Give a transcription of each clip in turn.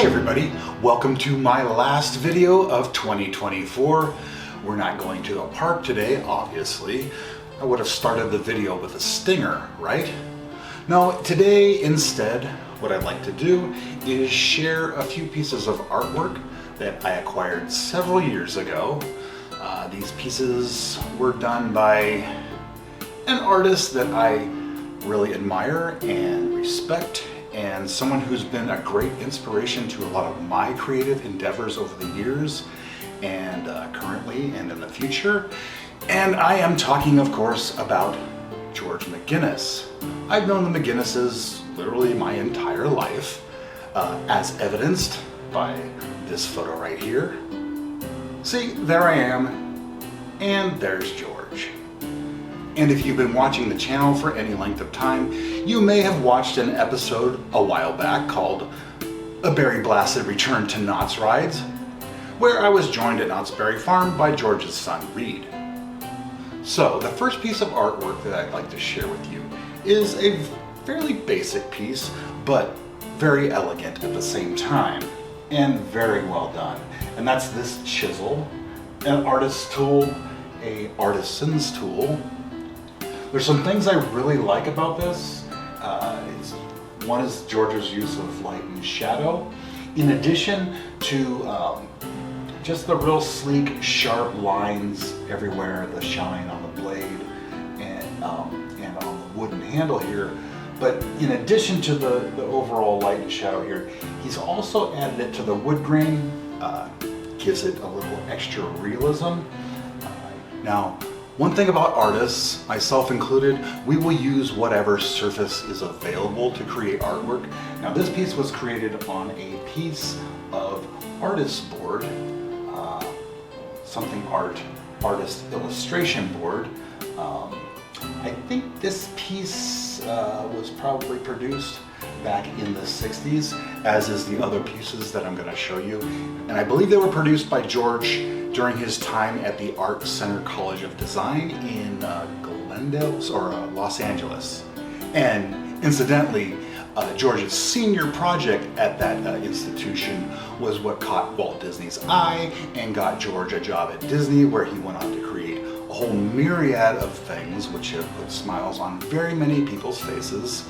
Hey everybody, welcome to my last video of 2024. We're not going to the park today, obviously. I would have started the video with a stinger, right? No, today instead, what I'd like to do is share a few pieces of artwork that I acquired several years ago. These pieces were done by an artist that I really admire and respect, and someone who's been a great inspiration to a lot of my creative endeavors over the years and currently and in the future. And I am talking, of course, about George McGinnis. I've known the McGinnises literally my entire life, as evidenced by this photo right here. See, there I am, and there's George. And if you've been watching the channel for any length of time, you may have watched an episode a while back called A Berry Blasted Return to Knott's Rides, where I was joined at Knott's Berry Farm by George's son, Reed. So the first piece of artwork that I'd like to share with you is a fairly basic piece, but very elegant at the same time, and very well done. And that's this chisel, an artist's tool, a artisan's tool. There's some things I really like about this. One is George's use of light and shadow, in addition to just the real sleek, sharp lines everywhere, the shine on the blade and on the wooden handle here. But in addition to the overall light and shadow here, he's also added it to the wood grain, gives it a little extra realism. Now, one thing about artists, myself included, we will use whatever surface is available to create artwork. Now this piece was created on a piece of artist board, artist illustration board. I think this piece was probably produced back in the 60s, as is the other pieces that I'm going to show you. And I believe they were produced by George during his time at the Art Center College of Design in Glendale, or Los Angeles. And incidentally, George's senior project at that institution was what caught Walt Disney's eye and got George a job at Disney, where he went on to create a whole myriad of things which have put smiles on very many people's faces.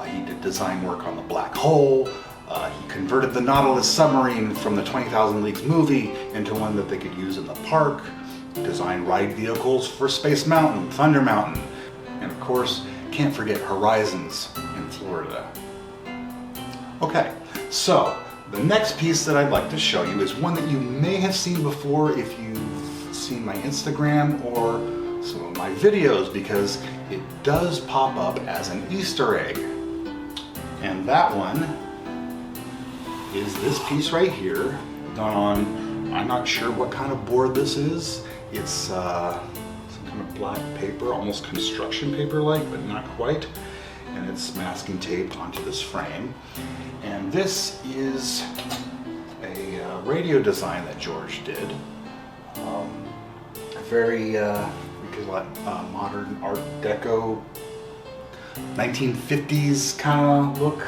He did design work on the Black Hole. He converted the Nautilus submarine from the 20,000 Leagues movie into one that they could use in the park. Designed ride vehicles for Space Mountain, Thunder Mountain, and of course, can't forget Horizons in Florida. Okay, so the next piece that I'd like to show you is one that you may have seen before if you've seen my Instagram or some of my videos, because it does pop up as an Easter egg. And that one is this piece right here, done on, I'm not sure what kind of board this is. It's some kind of black paper, almost construction paper-like, but not quite. And it's masking taped onto this frame. And this is a radio design that George did. Very, modern Art Deco, 1950s kind of look.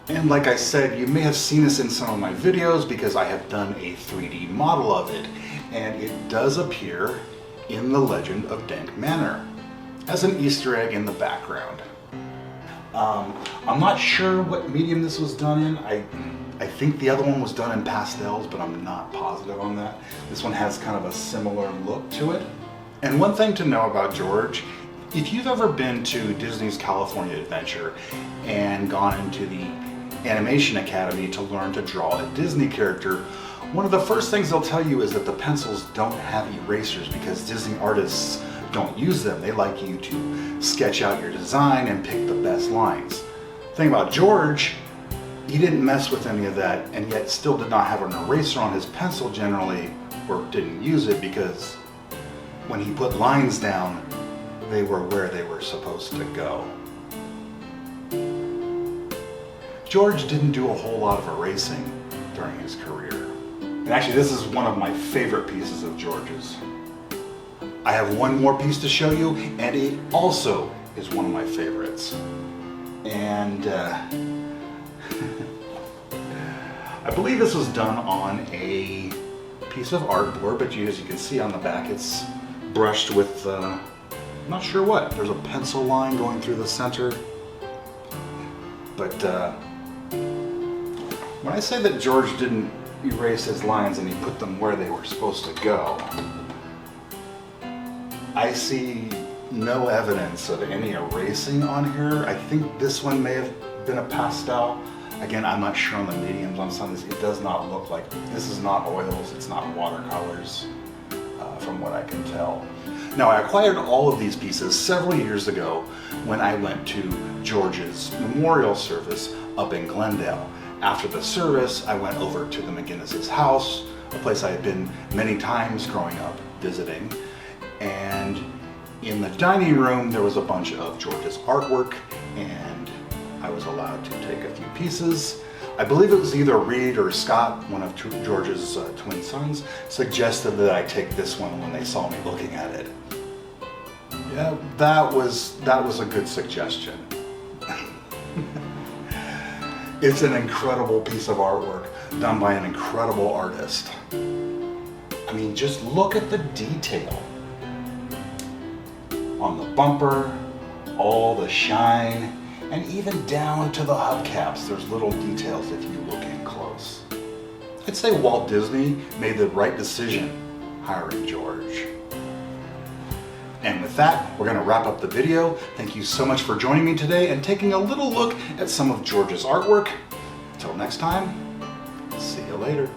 And like I said, you may have seen this in some of my videos because I have done a 3D model of it, and it does appear in the Legend of Dank Manor as an Easter egg in the background. I'm not sure what medium this was done in. I think the other one was done in pastels, but I'm not positive on that. This one has kind of a similar look to it. And one thing to know about George, if you've ever been to Disney's California Adventure and gone into the Animation Academy to learn to draw a Disney character, one of the first things they'll tell you is that the pencils don't have erasers because Disney artists don't use them. They like you to sketch out your design and pick the best lines. The thing about George, he didn't mess with any of that, and yet still did not have an eraser on his pencil generally, or didn't use it, because when he put lines down, they were where they were supposed to go. George didn't do a whole lot of erasing during his career. And actually, this is one of my favorite pieces of George's. I have one more piece to show you, and it also is one of my favorites. And I believe this was done on a piece of artboard, but as you can see on the back, it's brushed with, I'm not sure what. There's a pencil line going through the center. But when I say that George didn't erase his lines and he put them where they were supposed to go, I see no evidence of any erasing on here. I think this one may have been a pastel. Again, I'm not sure on the mediums on some of these. It does not look like, this is not oils, it's not watercolors, from what I can tell. Now, I acquired all of these pieces several years ago when I went to George's memorial service up in Glendale. After the service, I went over to the McGinnis' house, a place I had been many times growing up visiting. And in the dining room, there was a bunch of George's artwork, and I was allowed to take a few pieces. I believe it was either Reed or Scott, one of George's twin sons, suggested that I take this one when they saw me looking at it. Yeah, that was a good suggestion. It's an incredible piece of artwork done by an incredible artist. I mean, just look at the detail on the bumper, all the shine, and even down to the hubcaps, there's little details if you look in close. I'd say Walt Disney made the right decision hiring George. And with that, we're going to wrap up the video. Thank you so much for joining me today and taking a little look at some of George's artwork. Until next time, see you later.